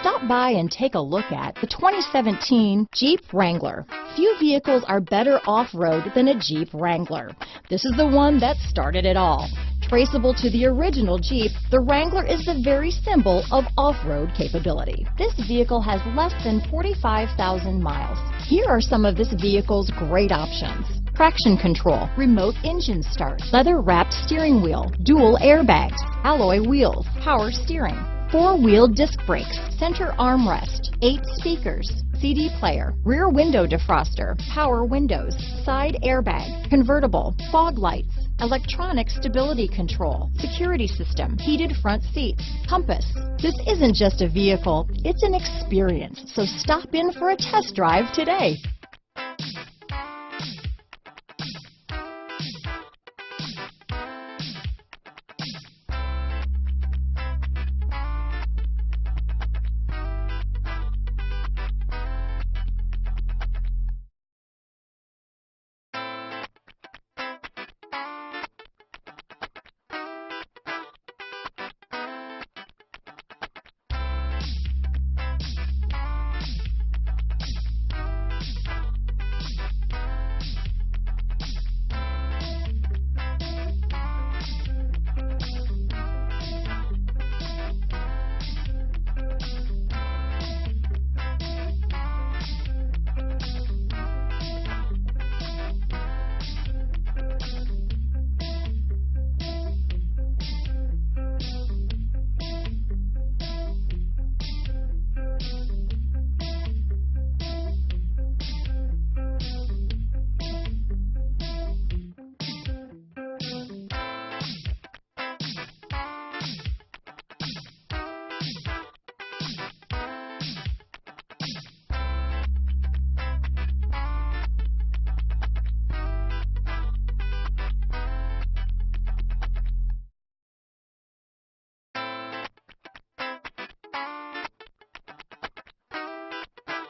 Stop by and take a look at the 2017 Jeep Wrangler. Few vehicles are better off-road than a Jeep Wrangler. This is the one that started it all. Traceable to the original Jeep, the Wrangler is the very symbol of off-road capability. This vehicle has less than 45,000 miles. Here are some of this vehicle's great options: traction control, remote engine start, leather-wrapped steering wheel, dual airbags, alloy wheels, power steering, four-wheel disc brakes, center armrest, 8 speakers, CD player, rear window defroster, power windows, side airbag, convertible, fog lights, electronic stability control, security system, heated front seats, compass. This isn't just a vehicle, it's an experience, so stop in for a test drive today.